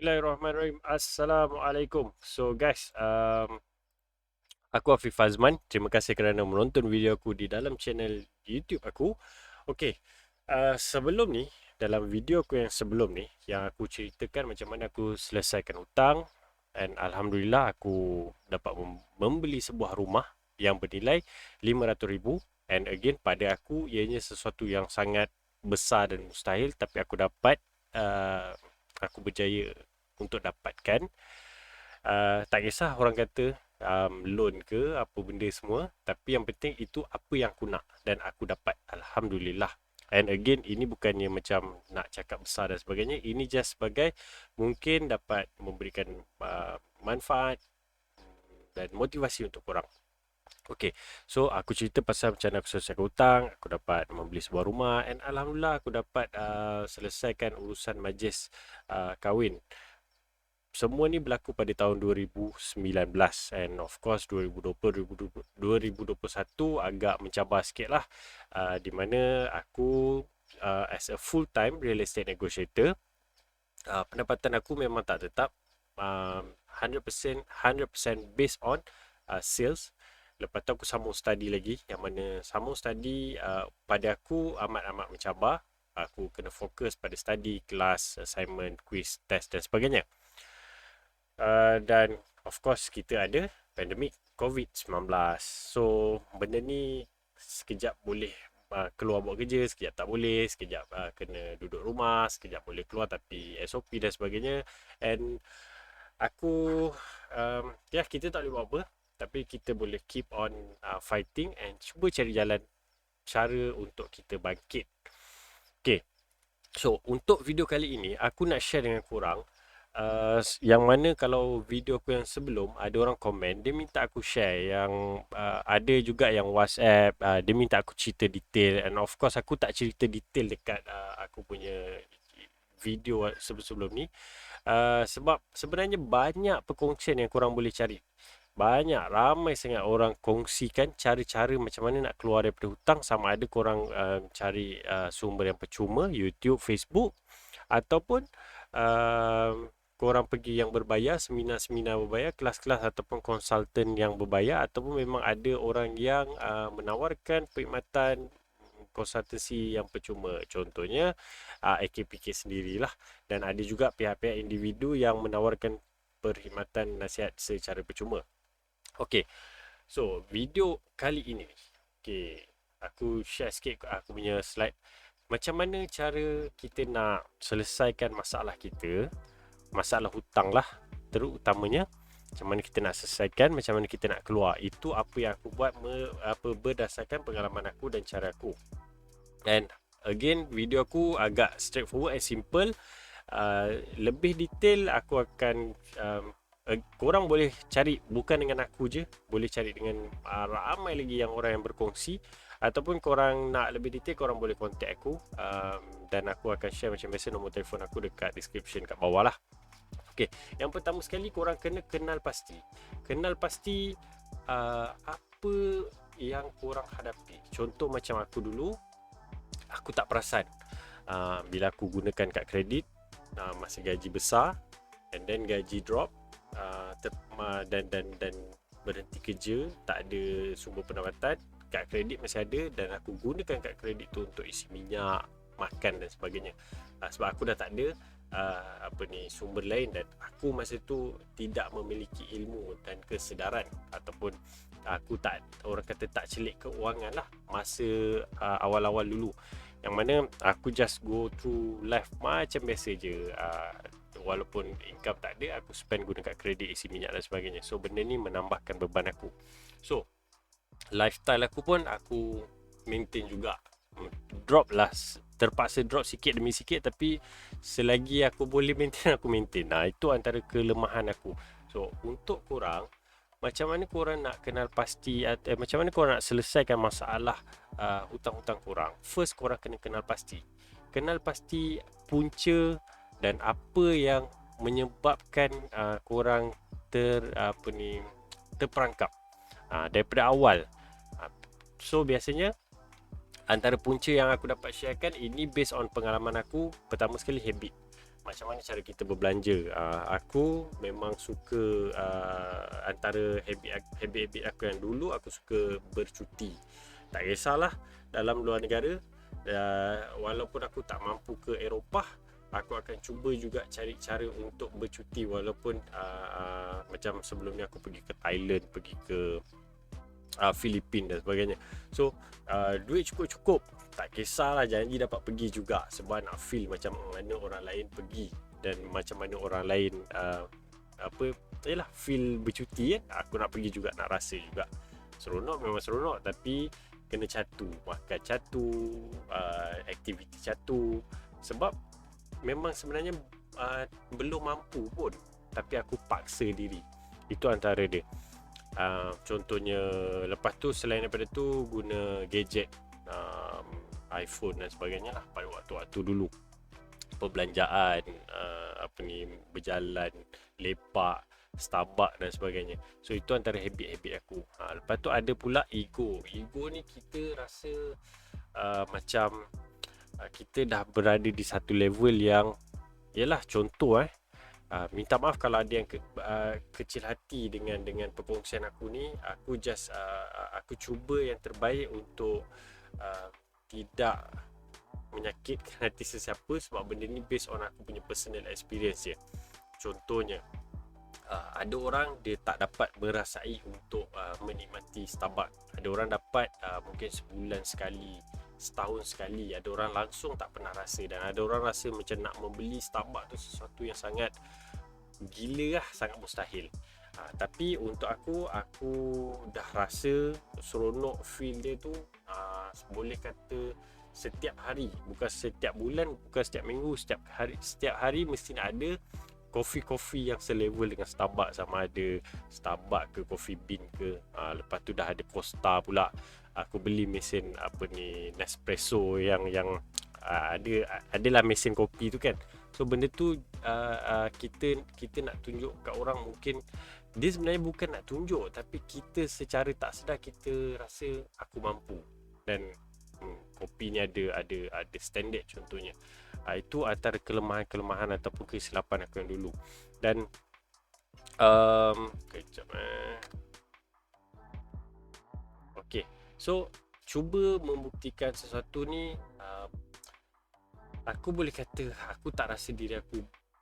Bismillahirrahmanirrahim. Assalamualaikum. So guys, aku Afif Fazman. Terima kasih kerana menonton video aku di dalam channel YouTube aku. Okey, sebelum ni, dalam video aku yang sebelum ni, yang aku ceritakan macam mana aku selesaikan hutang, dan Alhamdulillah aku dapat membeli sebuah rumah yang bernilai 500,000. And again, pada aku ianya sesuatu yang sangat besar dan mustahil, tapi aku dapat, uh, aku berjaya untuk dapatkan. Tak kisah orang kata loan ke apa benda semua, tapi yang penting itu apa yang aku nak dan aku dapat, Alhamdulillah. And again, ini bukannya macam nak cakap besar dan sebagainya, ini just sebagai mungkin dapat memberikan manfaat dan motivasi untuk korang. Okay, so aku cerita pasal macam mana aku selesaikan hutang, aku dapat membeli sebuah rumah, and Alhamdulillah aku dapat selesaikan urusan majlis kahwin. Semua ni berlaku pada tahun 2019, and of course 2020 agak mencabar sikit lah, di mana aku as a full time real estate negotiator, pendapatan aku memang tak tetap, 100% based on sales. Lepas tu aku sambung study lagi, yang mana sambung study pada aku amat-amat mencabar. Aku kena fokus pada study, kelas, assignment, quiz, test dan sebagainya. Dan of course kita ada pandemik COVID-19. So benda ni sekejap boleh keluar buat kerja, sekejap tak boleh, sekejap kena duduk rumah, sekejap boleh keluar tapi SOP dan sebagainya. And aku ya kita tak boleh buat apa, tapi kita boleh keep on fighting and cuba cari jalan cara untuk kita bangkit. Okay, so untuk video kali ini aku nak share dengan korang, yang mana kalau video aku yang sebelum ada orang komen, dia minta aku share, yang ada juga yang WhatsApp, dia minta aku cerita detail, and of course aku tak cerita detail dekat aku punya video sebelum ni, sebab sebenarnya banyak perkongsian yang korang boleh cari. Banyak, ramai sangat orang kongsikan cara-cara macam mana nak keluar daripada hutang, sama ada korang cari sumber yang percuma, YouTube, Facebook, ataupun korang pergi yang berbayar, seminar-seminar berbayar, kelas-kelas ataupun konsultan yang berbayar, ataupun memang ada orang yang menawarkan perkhidmatan konsultansi yang percuma. Contohnya AKPK sendirilah, dan ada juga pihak-pihak individu yang menawarkan perkhidmatan nasihat secara percuma. Okey, so video kali ini, okey, aku share sikit aku punya slide. Macam mana cara kita nak selesaikan masalah kita, masalah hutang lah terutamanya. Macam mana kita nak selesaikan, macam mana kita nak keluar. Itu apa yang aku buat berdasarkan pengalaman aku dan cara aku. And again, video aku agak straightforward and simple. Lebih detail aku akan korang boleh cari bukan dengan aku je, boleh cari dengan ramai lagi yang orang yang berkongsi, ataupun korang nak lebih detail korang boleh contact aku, dan aku akan share macam biasa nombor telefon aku dekat description kat bawah lah. Okay, yang pertama sekali korang kena kenal pasti apa yang korang hadapi. Contoh macam aku dulu, aku tak perasan bila aku gunakan kad kredit masa gaji besar, and then gaji drop, dan berhenti kerja, tak ada sumber pendapatan, kad kredit masih ada, dan aku gunakan kad kredit tu untuk isi minyak, makan dan sebagainya. Sebab aku dah tak ada sumber lain, dan aku masa tu tidak memiliki ilmu dan kesedaran, ataupun aku tak, orang kata tak celik keuangan lah masa awal-awal dulu, yang mana aku just go through life macam biasa je. Walaupun income tak ada, aku spend guna kad kredit, isi minyak dan sebagainya. So benda ni menambahkan beban aku. So lifestyle aku pun aku maintain juga. Drop lah, terpaksa drop sikit demi sikit, tapi selagi aku boleh maintain, aku maintain. Itu antara kelemahan aku. So untuk korang, macam mana korang nak kenal pasti, macam mana korang nak selesaikan masalah hutang-hutang korang? First, korang kena kenal pasti. Kenal pasti punca dan apa yang menyebabkan korang terperangkap daripada awal. So biasanya antara punca yang aku dapat sharekan, ini based on pengalaman aku. Pertama sekali, habit. macam mana cara kita berbelanja. Aku memang suka antara habit aku yang dulu, aku suka bercuti. Tak kisahlah dalam luar negara, walaupun aku tak mampu ke Eropah, aku akan cuba juga cari cara untuk bercuti. Walaupun macam sebelum ni aku pergi ke Thailand, pergi ke Filipina dan sebagainya. So duit cukup-cukup, tak kisahlah, janji dapat pergi juga, sebab nak feel macam mana orang lain pergi dan macam mana orang lain yalah, feel bercuti kan. Aku nak pergi juga, nak rasa juga. Seronok memang seronok, tapi kena catu, makan catu, aktiviti catu. Sebab memang sebenarnya belum mampu pun, tapi aku paksa diri. Itu antara dia. Contohnya, lepas tu selain daripada tu, guna gadget, iPhone dan sebagainya lah pada waktu-waktu dulu. Perbelanjaan, berjalan, lepak, Starbucks dan sebagainya. So itu antara habit-habit aku. Lepas tu ada pula ego. Ego ni kita rasa macam kita dah berada di satu level yang, yalah, contoh minta maaf kalau ada yang kecil hati dengan perkongsian aku ni. Aku just aku cuba yang terbaik untuk tidak menyakitkan hati sesiapa, sebab benda ni based on aku punya personal experience je. Contohnya, ada orang dia tak dapat merasai untuk menikmati Starbucks. Ada orang dapat mungkin sebulan sekali, setahun sekali. Ada orang langsung tak pernah rasa, dan ada orang rasa macam nak membeli Starbucks tu sesuatu yang sangat gila lah, sangat mustahil. Tapi untuk aku dah rasa seronok feel dia tu, boleh kata setiap hari, bukan setiap bulan, bukan setiap minggu, setiap hari mesti nak ada kopi-kopi yang selevel dengan Starbucks. Sama ada Starbucks ke Coffee Bean ke. Lepas tu dah ada Costa pula. Aku beli mesin Nespresso yang adalah mesin kopi tu kan. So benda tu kita nak tunjuk kat orang, mungkin dia sebenarnya bukan nak tunjuk, tapi kita secara tak sedar kita rasa aku mampu. Dan kopi ni ada standard contohnya. Itu antara kelemahan-kelemahan ataupun kesilapan aku yang dulu. Dan kejap okay, so cuba membuktikan sesuatu ni. Aku boleh kata aku tak rasa diri aku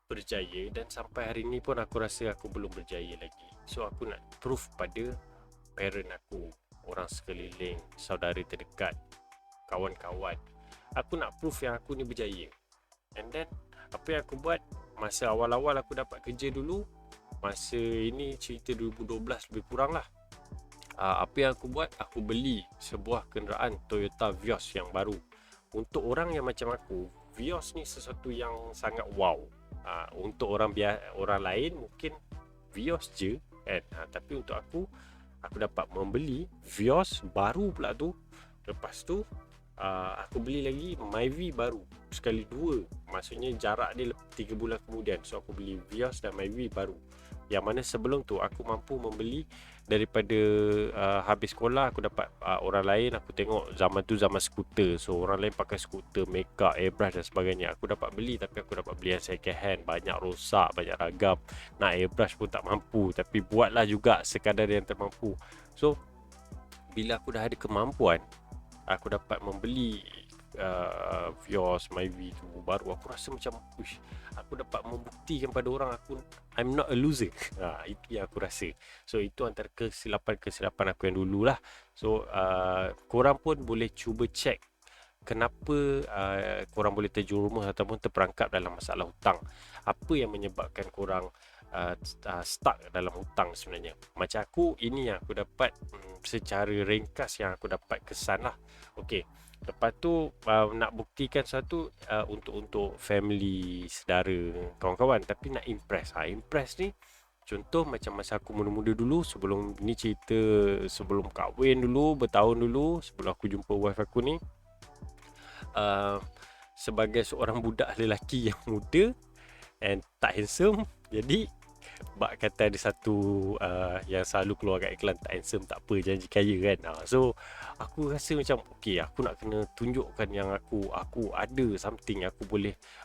berjaya, dan sampai hari ni pun aku rasa aku belum berjaya lagi. So aku nak proof pada parent aku, orang sekeliling, saudara terdekat, kawan-kawan. Aku nak proof yang aku ni berjaya. And then apa yang aku buat masa awal-awal aku dapat kerja dulu, masa ini cerita 2012 lebih kurang lah. Apa yang aku buat, aku beli sebuah kenderaan Toyota Vios yang baru. Untuk orang yang macam aku, Vios ni sesuatu yang sangat wow. Untuk orang lain mungkin Vios je kan. Tapi untuk aku dapat membeli Vios baru pula tu. Lepas tu aku beli lagi Myvi baru, sekali dua. Maksudnya jarak dia 3 bulan kemudian. So aku beli Vios dan Myvi baru. Yang mana sebelum tu aku mampu membeli daripada habis sekolah. Aku dapat orang lain, aku tengok zaman tu zaman skuter. So orang lain pakai skuter, Mega, airbrush dan sebagainya. Aku dapat beli, tapi aku dapat beli yang second hand. Banyak rosak, banyak ragam. Nak airbrush pun tak mampu, tapi buatlah juga sekadar yang termampu. So bila aku dah ada kemampuan, aku dapat membeli Vios, Myvi tu baru. Aku rasa macam aku dapat membuktikan pada orang I'm not a loser. Itu yang aku rasa. So itu antara kesilapan aku yang dulu lah. So korang pun boleh cuba check kenapa korang boleh terjerumus ataupun terperangkap dalam masalah hutang. Apa yang menyebabkan korang stuck dalam hutang sebenarnya. Macam aku, ini yang aku dapat secara ringkas, yang aku dapat kesan lah. Okay, lepas tu nak buktikan satu untuk family, saudara, kawan-kawan, tapi nak impress. Impress ni contoh macam masa aku muda-muda dulu, sebelum ni cerita sebelum kahwin dulu, bertahun dulu sebelum aku jumpa wife aku ni. Sebagai seorang budak lelaki yang muda and tak handsome, jadi bak kata ada satu yang selalu keluar kat iklan, tak handsome tak apa, janji kaya kan. So aku rasa macam aku nak kena tunjukkan yang aku ada something, aku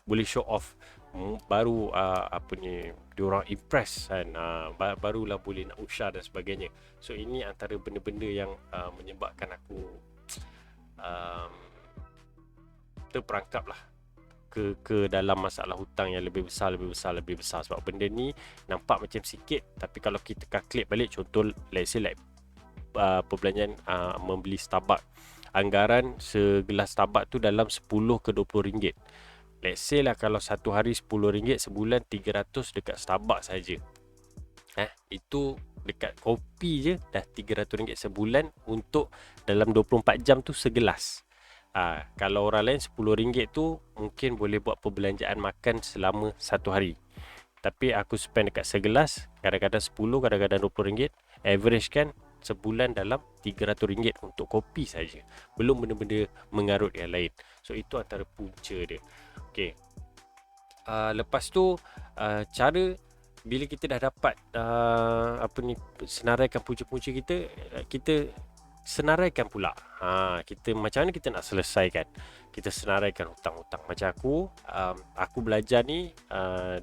boleh show off baru diorang impress kan, barulah boleh nak usah dan sebagainya. So ini antara benda-benda yang menyebabkan aku terperangkap lah ke dalam masalah hutang yang lebih besar. Sebab benda ni nampak macam sikit, tapi kalau kita calculate balik, contoh let's say like perbelanjaan membeli Starbucks, anggaran segelas Starbucks tu dalam 10 ke 20 ringgit. Let's say lah kalau satu hari 10 ringgit, sebulan 300 dekat Starbucks saja. Itu dekat kopi je dah 300 ringgit sebulan untuk dalam 24 jam tu segelas. Kalau orang lain 10 ringgit tu mungkin boleh buat perbelanjaan makan selama satu hari. Tapi aku spend dekat segelas, kadang-kadang 10, kadang-kadang 20 ringgit. Average kan sebulan dalam 300 ringgit untuk kopi saja. Belum benda-benda mengarut yang lain. So itu antara punca dia. Okay. Lepas tu cara bila kita dah dapat senaraikan punca-punca kita, kita senaraikan pula. Kita macam mana kita nak selesaikan. Kita senaraikan hutang-hutang. Macam aku belajar ni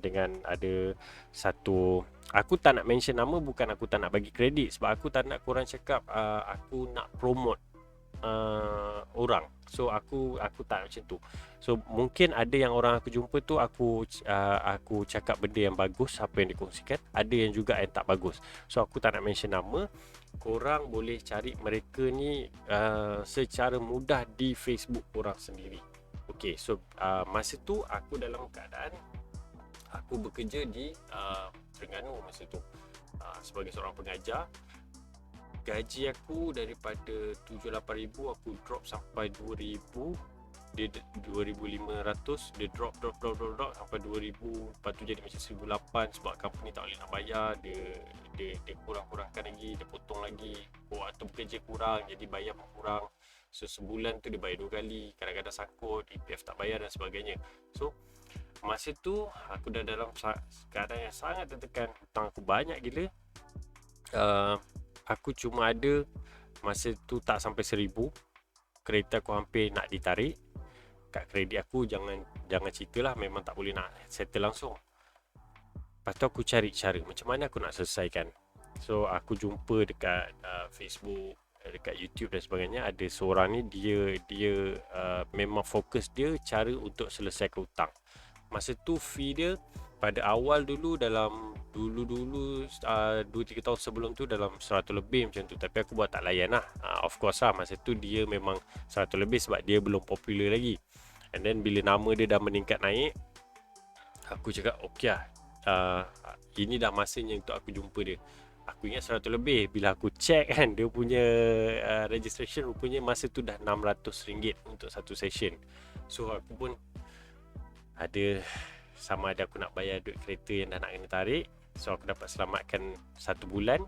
dengan ada satu, aku tak nak mention nama, bukan aku tak nak bagi kredit, sebab aku tak nak korang cakap aku nak promote orang. So aku tak macam tu. So mungkin ada yang orang aku jumpa tu aku cakap benda yang bagus, apa yang dikongsikan, ada yang juga yang tak bagus. So aku tak nak mention nama. Korang boleh cari mereka ni secara mudah di Facebook korang sendiri. Okay, so masa tu aku dalam keadaan aku bekerja di Terengganu masa tu sebagai seorang pengajar. Gaji aku daripada 7-8 ribu aku drop sampai 2,000. Dia 2,500, dia drop sampai 2,000. Lepas tu jadi macam 1,800 sebab company tak boleh nak bayar. Dia kurang-kurangkan lagi, dia potong lagi. Waktu bekerja kurang, jadi bayar pun kurang. So sebulan tu dia bayar 2 kali. Kadang-kadang sangkut, EPF tak bayar dan sebagainya. So masa tu aku dah dalam keadaan yang sangat tertekan. Hutang aku banyak gila. Aku cuma ada masa tu tak sampai 1,000. Kereta aku hampir nak ditarik. Kad kredit aku jangan ceritalah, memang tak boleh nak settle langsung. Lepas tu aku cari cara macam mana aku nak selesaikan. So aku jumpa dekat Facebook, dekat YouTube dan sebagainya, ada seorang ni dia memang fokus dia cara untuk selesaikan hutang. Masa tu fee dia pada awal dulu dalam 2-3 tahun sebelum tu dalam 100 lebih macam tu. Tapi aku buat tak layan lah. Of course lah, masa tu dia memang 100 lebih sebab dia belum popular lagi. And then bila nama dia dah meningkat naik, aku cakap okay lah, ini dah masanya untuk aku jumpa dia. Aku ingat 100 lebih. Bila aku check kan, dia punya registration rupanya masa tu dah RM600 untuk satu session. So aku pun ada, sama ada aku nak bayar duit kereta yang dah nak kena tarik, so aku dapat selamatkan 1 bulan,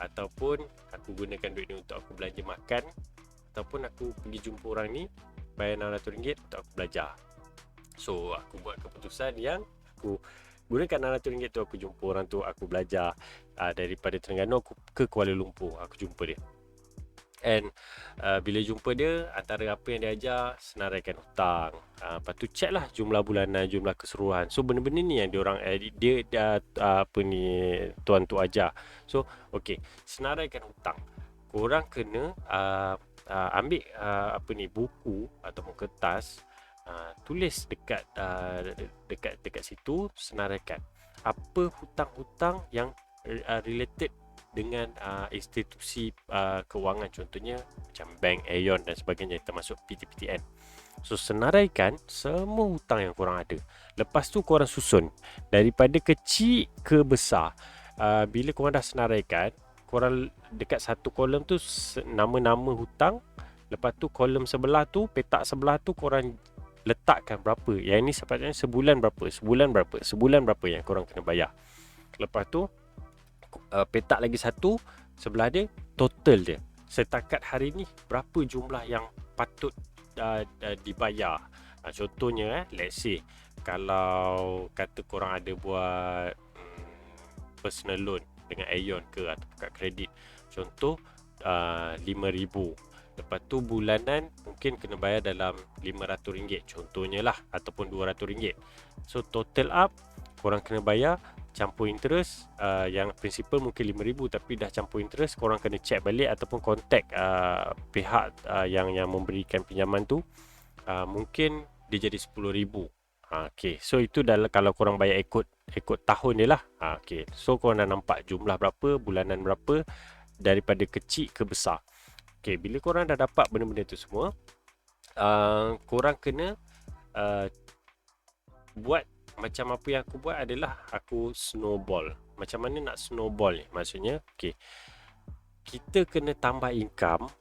ataupun aku gunakan duit ni untuk aku belanja makan, ataupun aku pergi jumpa orang ni bayar RM600 untuk aku belajar. So aku buat keputusan yang aku gunakan RM600 tu, aku jumpa orang tu, aku belajar daripada Terengganu aku ke Kuala Lumpur, aku jumpa dia. And bila jumpa dia, antara apa yang dia ajar, senaraikan hutang, lepas tu check lah jumlah bulanan, jumlah keseluruhan. So benda-benda ni yang dia tuan tu ajar. So okay, senaraikan hutang. Korang kena ambil buku ataupun kertas, tulis dekat situ, senaraikan apa hutang-hutang yang related dengan institusi kewangan, contohnya macam bank, Aeon dan sebagainya, termasuk PTPTN. So senaraikan semua hutang yang korang ada. Lepas tu korang susun daripada kecil ke besar. Bila korang dah senaraikan, korang dekat satu kolom tu nama-nama hutang. Lepas tu kolom sebelah tu, petak sebelah tu korang letakkan berapa. Yang ini sepatutnya sebulan berapa yang korang kena bayar. Lepas tu petak lagi satu sebelah dia, total dia setakat hari ni berapa jumlah yang patut dibayar. Contohnya let's say kalau kata korang ada buat personal loan dengan Aeon ke ataupun kad kredit, contoh 5,000. Lepas tu bulanan mungkin kena bayar dalam RM500 contohnya lah, ataupun RM200. So total up korang kena bayar campur interest, yang principal mungkin RM5,000 tapi dah campur interest, korang kena check balik ataupun contact pihak yang memberikan pinjaman tu, mungkin dia jadi RM10,000. Okay, so itu dah kalau korang bayar ikut tahun dia lah. Okay, so korang dah nampak jumlah berapa, bulanan berapa, daripada kecil ke besar. Okay, bila korang dah dapat benda-benda tu semua, korang kena buat macam apa yang aku buat adalah aku snowball. Macam mana nak snowball ni? Maksudnya, okay, kita kena tambah income.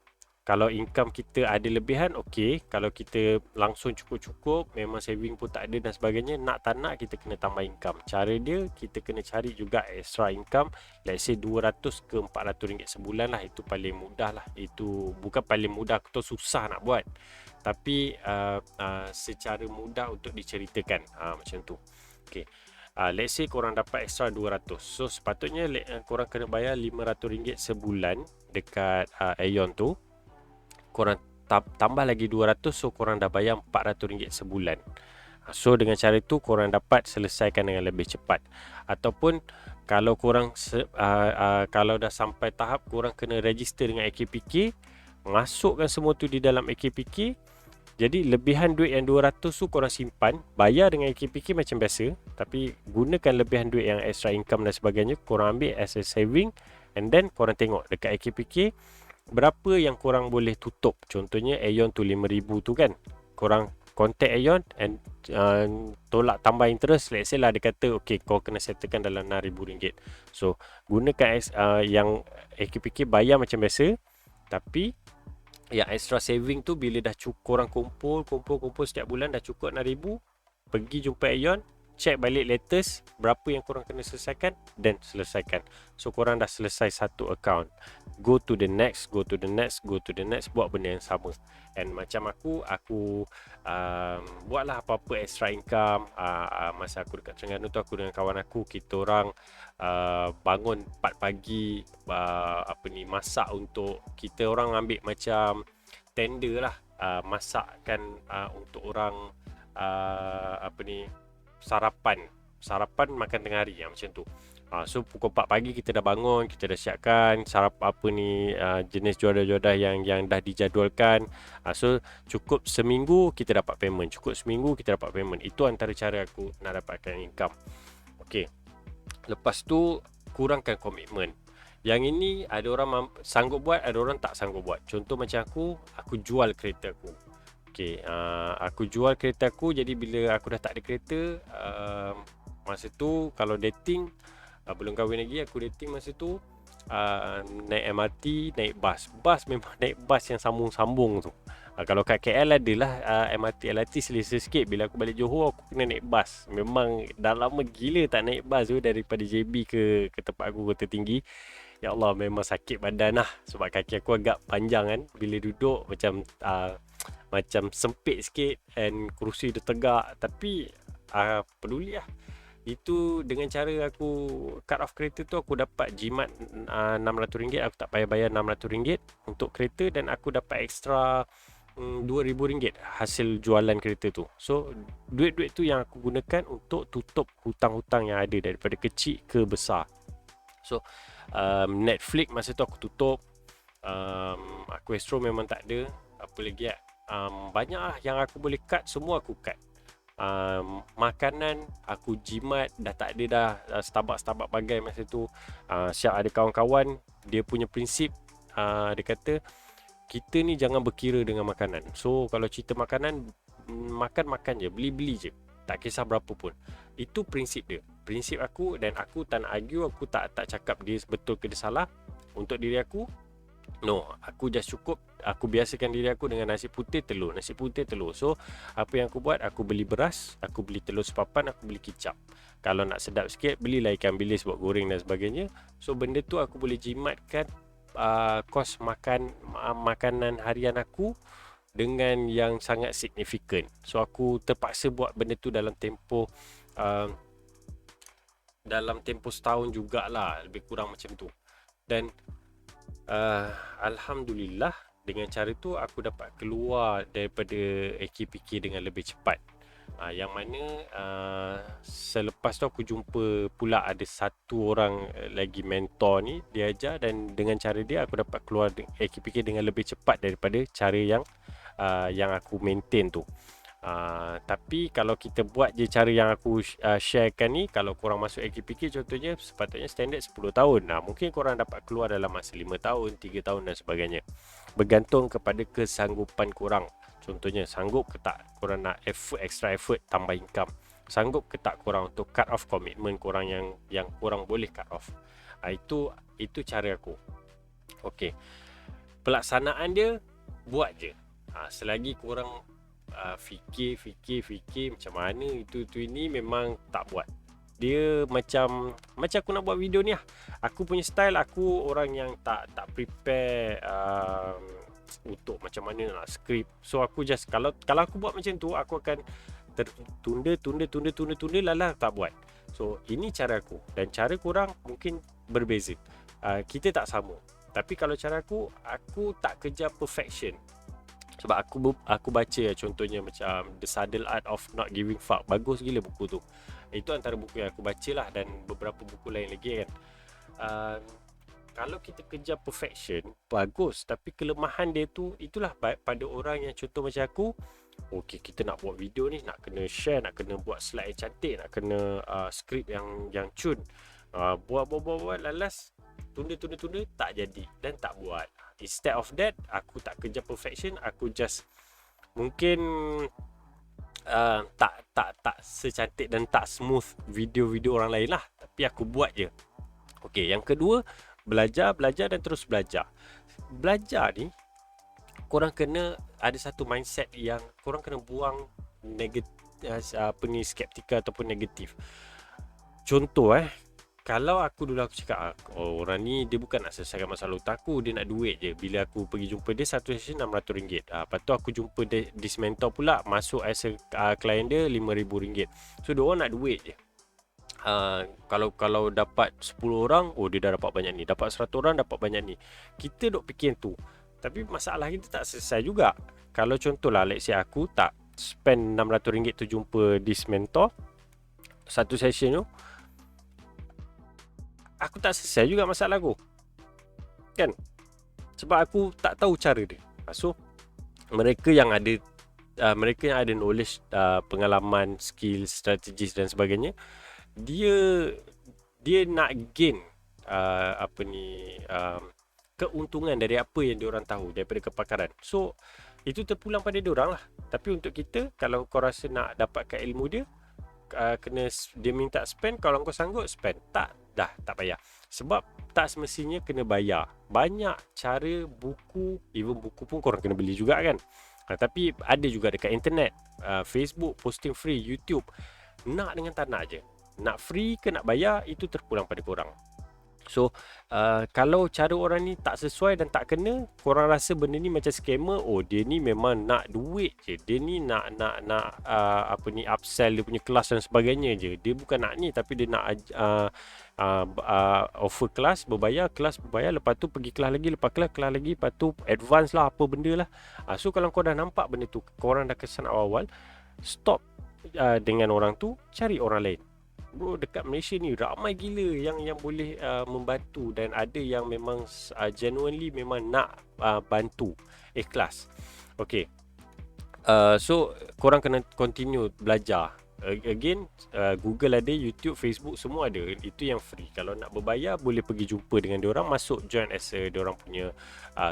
Kalau income kita ada lebihan, okey. Kalau kita langsung cukup-cukup, memang saving pun tak ada dan sebagainya, nak tak nak kita kena tambah income. Cara dia, kita kena cari juga extra income. Let's say RM200 ke RM400 sebulan lah. Itu paling mudah lah. Itu bukan paling mudah, aku tahu susah nak buat. Tapi secara mudah untuk diceritakan. Macam tu. Okay. Let's say korang dapat extra 200. So sepatutnya korang kena bayar RM500 sebulan dekat Aeon tu. Korang tambah lagi 200, so korang dah bayar RM400 sebulan. So dengan cara itu korang dapat selesaikan dengan lebih cepat. Ataupun kalau korang kalau dah sampai tahap korang kena register dengan AKPK, masukkan semua tu di dalam AKPK. Jadi lebihan duit yang 200 tu korang simpan, bayar dengan AKPK macam biasa, tapi gunakan lebihan duit yang extra income dan sebagainya, korang ambil as a saving, and then korang tengok dekat AKPK berapa yang korang boleh tutup. Contohnya Aeon tu RM5,000 tu kan, korang contact Aeon and tolak tambah interest. Let's say lah dia kata okay, kau kena settlekan dalam RM6,000. So gunakan yang AKPK bayar macam biasa, tapi yang extra saving tu bila dah korang kumpul setiap bulan dah cukup RM6,000, pergi jumpa Aeon, check balik latest berapa yang korang kena selesaikan, dan selesaikan. So korang dah selesai satu account. Go to the next, buat benda yang sama. And macam aku buatlah apa-apa extra income. Masa aku dekat Terengganu tu, aku dengan kawan aku, kita orang bangun 4 pagi, masak untuk kita orang, ambil macam tender lah, masakkan untuk orang sarapan makan tengah hari, macam tu. So pukul 4 pagi kita dah bangun, kita dah siapkan jenis juadah-juadah yang dah dijadualkan. So cukup seminggu kita dapat payment, Itu antara cara aku nak dapatkan income. Okay, lepas tu kurangkan komitmen. Yang ini ada orang sanggup buat, ada orang tak sanggup buat. Contoh macam aku jual kereta aku. Okay, aku jual kereta aku. Jadi bila aku dah tak ada kereta, masa tu kalau dating, belum kahwin lagi, aku dating masa tu, naik MRT, naik bas memang naik bas yang sambung-sambung tu. Kalau kat KL adalah MRT LRT selesa sikit. Bila aku balik Johor, aku kena naik bas. Memang dah lama gila tak naik bas tu, daripada JB ke tempat aku, Kota Tinggi. Ya Allah, memang sakit badan lah, sebab kaki aku agak panjang kan. Bila duduk macam sempit sikit, and kerusi dia tegak. Tapi peduli lah. Itu dengan cara aku cut off kereta tu, aku dapat jimat RM600. Aku tak payah bayar RM600 untuk kereta, dan aku dapat extra RM2,000 hasil jualan kereta tu. So duit-duit tu yang aku gunakan untuk tutup hutang-hutang yang ada, daripada kecil ke besar. So Netflix masa tu aku tutup. Aku Astro memang tak ada. Apa lagi banyak lah yang aku boleh cut, semua aku cut. Makanan aku jimat, dah tak ada dah. Starbucks bagai masa tu. Siap ada kawan-kawan, dia punya prinsip, dia kata kita ni jangan berkira dengan makanan. So kalau cerita makanan, makan je, beli je, tak kisah berapa pun. Itu prinsip dia, prinsip aku. Dan aku tak nak argue, aku tak cakap dia betul ke dia salah. Untuk diri aku, no, aku just cukup. Aku biasakan diri aku dengan nasi putih telur. So apa yang aku buat, aku beli beras, aku beli telur sepapan, aku beli kicap. Kalau nak sedap sikit, belilah ikan bilis buat goreng dan sebagainya. So benda tu aku boleh jimatkan kos makanan harian aku dengan yang sangat signifikan. So aku terpaksa buat benda tu dalam tempoh setahun jugalah, lebih kurang macam tu. Dan Alhamdulillah, dengan cara tu aku dapat keluar daripada AKPK dengan lebih cepat. Yang mana selepas tu aku jumpa pula ada satu orang lagi mentor ni, dia ajar, dan dengan cara dia aku dapat keluar AKPK dengan lebih cepat daripada cara yang aku maintain tu. Tapi kalau kita buat je cara yang aku sharekan ni, kalau korang masuk AKPK contohnya sepatutnya standard 10 tahun. Mungkin korang dapat keluar dalam masa 5 tahun, 3 tahun dan sebagainya. Bergantung kepada kesanggupan korang. Contohnya, sanggup ke tak korang nak extra effort tambah income? Sanggup ke tak korang untuk cut off komitmen korang yang korang boleh cut off? Itu cara aku. Okey. Pelaksanaan dia, buat je. Selagi korang fikir macam mana itu ini, memang tak buat. Dia macam aku nak buat video ni lah. Aku punya style, aku orang yang tak prepare untuk macam mana nak script. So aku just kalau aku buat macam tu, aku akan tunda lala tak buat. So ini cara aku, dan cara korang mungkin berbeza. Kita tak sama. Tapi kalau cara aku tak kejar perfection. Sebab aku baca contohnya macam The Subtle Art of Not Giving Fuck. Bagus gila buku tu. Itu antara buku yang aku baca lah, dan beberapa buku lain lagi kan. Kalau kita kejar perfection, bagus. Tapi kelemahan dia tu, itulah pada orang yang contoh macam aku. Okay, kita nak buat video ni, nak kena share, nak kena buat slide yang cantik, nak kena skrip yang cun. Buat lalas, tunda tak jadi dan tak buat. Instead of that, aku tak kejar perfection, aku just mungkin tak secantik dan tak smooth video-video orang lain lah, tapi aku buat je. Okey, yang kedua, belajar dan terus belajar. Belajar ni, korang kena ada satu mindset yang korang kena buang skeptikal ataupun negatif. Contoh kalau aku cakap orang ni dia bukan nak selesaikan masalah otak aku, dia nak duit je. Bila aku pergi jumpa dia, satu session RM600. Lepas tu aku jumpa this mentor pula, masuk as a client dia RM5,000. So dia orang nak duit je. Kalau dapat 10 orang, dia dah dapat banyak ni. Dapat 100 orang, dapat banyak ni. Kita duk fikir tu. Tapi masalah kita tak selesai juga. Kalau contohlah, let's say aku tak spend RM600 tu jumpa this mentor, satu session tu, aku tak selesai juga masalah aku, kan? Sebab aku tak tahu cara dia. So mereka yang ada knowledge, pengalaman, skill, strategis dan sebagainya, dia nak gain keuntungan dari apa yang diorang tahu, daripada kepakaran. So itu terpulang pada diorang lah. Tapi untuk kita, kalau kau rasa nak dapatkan ilmu dia, kena dia minta spend, kalau kau sanggup spend, tak payah. Sebab tak semestinya kena bayar. Banyak cara buku, even buku pun korang kena beli juga kan. Tapi ada juga dekat internet, Facebook posting free, YouTube. Nak dengan tak nak je. Nak free ke nak bayar, itu terpulang pada korang. So kalau cara orang ni tak sesuai dan tak kena, korang rasa benda ni macam scammer, dia ni memang nak duit je, dia ni nak upsell dia punya kelas dan sebagainya je. Dia bukan nak ni, tapi dia nak offer kelas berbayar, lepas tu pergi kelas lagi, lepas kelas lagi, lepas tu advance lah, apa benda lah. So kalau kau dah nampak benda tu, korang dah kesan awal-awal, stop dengan orang tu, cari orang lain. Bro, dekat Malaysia ni ramai gila yang boleh membantu, dan ada yang memang genuinely memang nak bantu, ikhlas. Okay, so korang kena continue belajar. Again, Google ada, YouTube, Facebook, semua ada. Itu yang free. Kalau nak berbayar, boleh pergi jumpa dengan diorang, masuk join as diorang punya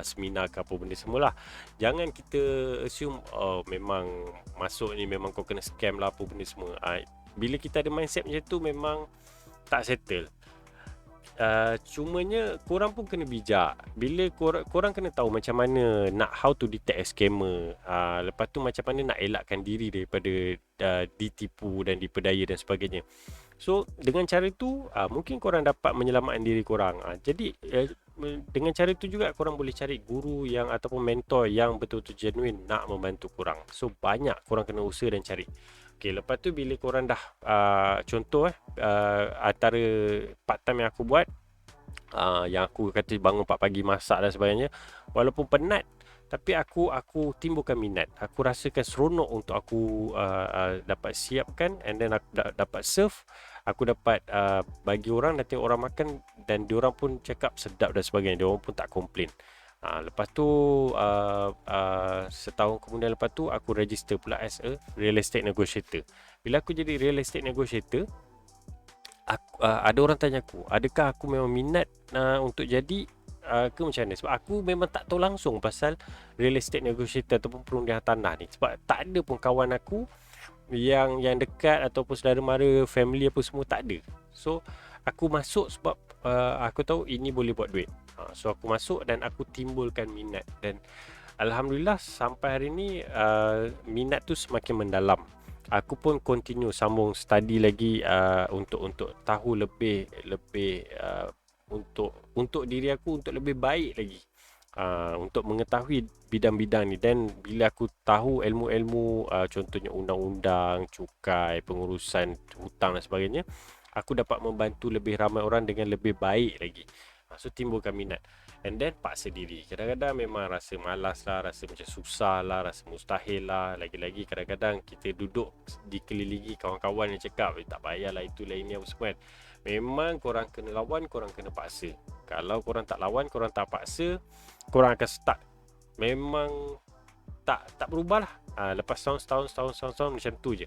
seminar ke apa benda semualah. Jangan kita assume memang masuk ni memang kau kena scam lah apa benda semua. Bila kita ada mindset macam tu, memang tak settle. Cumanya korang pun kena bijak. Bila korang kena tahu macam mana nak, how to detect a scammer. Lepas tu macam mana nak elakkan diri daripada ditipu dan diperdaya dan sebagainya. So dengan cara tu mungkin korang dapat menyelamatkan diri korang. Jadi dengan cara tu juga korang boleh cari guru yang ataupun mentor yang betul-betul genuine nak membantu korang. So banyak korang kena usaha dan cari. Okay, lepas tu bila korang dah contoh antara part time yang aku buat, yang aku kata bangun 4 pagi masak dan sebagainya, walaupun penat, tapi aku timbulkan minat. Aku rasakan seronok untuk aku dapat siapkan, and then aku dapat serve, aku dapat bagi orang, nanti orang makan dan diorang pun cakap sedap dan sebagainya, diorang pun tak komplain. Lepas tu setahun kemudian lepas tu aku register pula as a real estate negotiator. Bila aku jadi real estate negotiator, ada orang tanya aku, adakah aku memang minat untuk jadi ke macam mana? Sebab aku memang tak tahu langsung pasal real estate negotiator ataupun perundian tanah ni. Sebab tak ada pun kawan aku yang dekat ataupun saudara mara, family apa semua, tak ada. So aku masuk sebab aku tahu ini boleh buat duit. So aku masuk dan aku timbulkan minat, dan alhamdulillah sampai hari ni minat tu semakin mendalam. Aku pun continue sambung study lagi untuk tahu lebih untuk diri aku, untuk lebih baik lagi, untuk mengetahui bidang-bidang ni. Dan bila aku tahu ilmu-ilmu, contohnya undang-undang, cukai, pengurusan hutang dan sebagainya, aku dapat membantu lebih ramai orang dengan lebih baik lagi. So timbulkan minat, and then paksa diri. Kadang-kadang memang rasa malas lah, rasa macam susah lah, rasa mustahil lah. Lagi-lagi kadang-kadang kita duduk dikelilingi kawan-kawan yang cakap tak payahlah itulah ini apa semua kan. Memang korang kena lawan, korang kena paksa. Kalau korang tak lawan, korang tak paksa, korang akan stuck. Memang tak berubah lah. Lepas tahun macam tu je.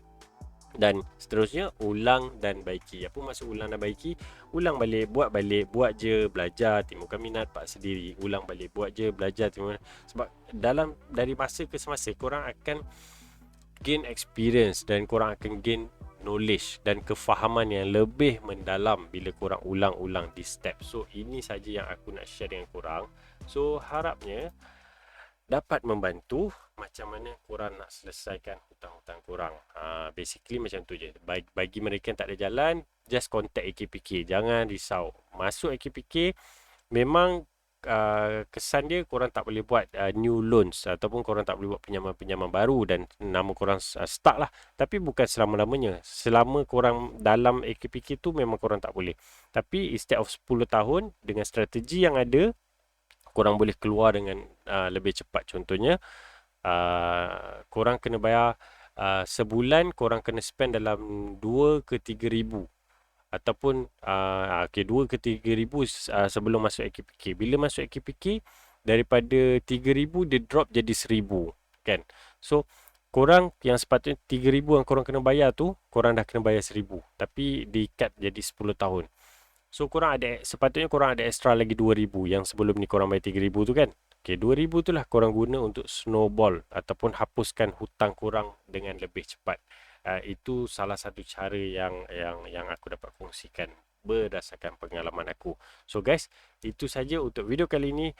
Dan seterusnya ulang dan baiki. Apa maksud ulang dan baiki? Ulang balik, buat je, belajar, timbulkan minat, paksa diri, ulang balik, buat je, belajar, timbulkan. Sebab dari masa ke semasa korang akan gain experience dan korang akan gain knowledge dan kefahaman yang lebih mendalam bila korang ulang-ulang di step. So ini saja yang aku nak share dengan korang. So harapnya dapat membantu macam mana korang nak selesaikan hutang-hutang korang. Basically macam tu je. Bagi mereka yang tak ada jalan, just contact AKPK. Jangan risau. Masuk AKPK, memang kesan dia korang tak boleh buat new loans ataupun korang tak boleh buat pinjaman-pinjaman baru dan nama korang stuck lah. Tapi bukan selama-lamanya. Selama korang dalam AKPK tu memang korang tak boleh. Tapi instead of 10 tahun, dengan strategi yang ada, korang boleh keluar dengan lebih cepat. Contohnya korang kena bayar sebulan, korang kena spend dalam 2 ke 3 ribu, ataupun 2 ke 3 ribu sebelum masuk AKPK. Bila masuk AKPK, daripada 3 ribu dia drop jadi 1,000 kan. So korang yang sepatutnya 3 ribu yang korang kena bayar tu, korang dah kena bayar 1,000, tapi di cut jadi 10 tahun. So sepatutnya korang ada extra lagi 2,000 yang sebelum ni korang bayar 3,000 tu kan. Okay, 2,000 tu lah korang guna untuk snowball ataupun hapuskan hutang korang dengan lebih cepat. Itu salah satu cara yang aku dapat kongsikan berdasarkan pengalaman aku. So guys, itu saja untuk video kali ini.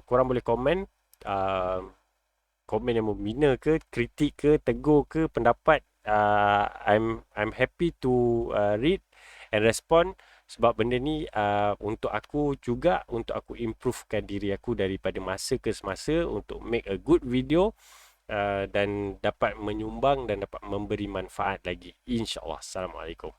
Korang boleh komen, komen yang membina ke, kritik ke, tegur ke, pendapat. I'm happy to read and respond. Sebab benda ni untuk aku juga, untuk aku improvekan diri aku daripada masa ke semasa untuk make a good video dan dapat menyumbang dan dapat memberi manfaat lagi, insyaAllah. Assalamualaikum.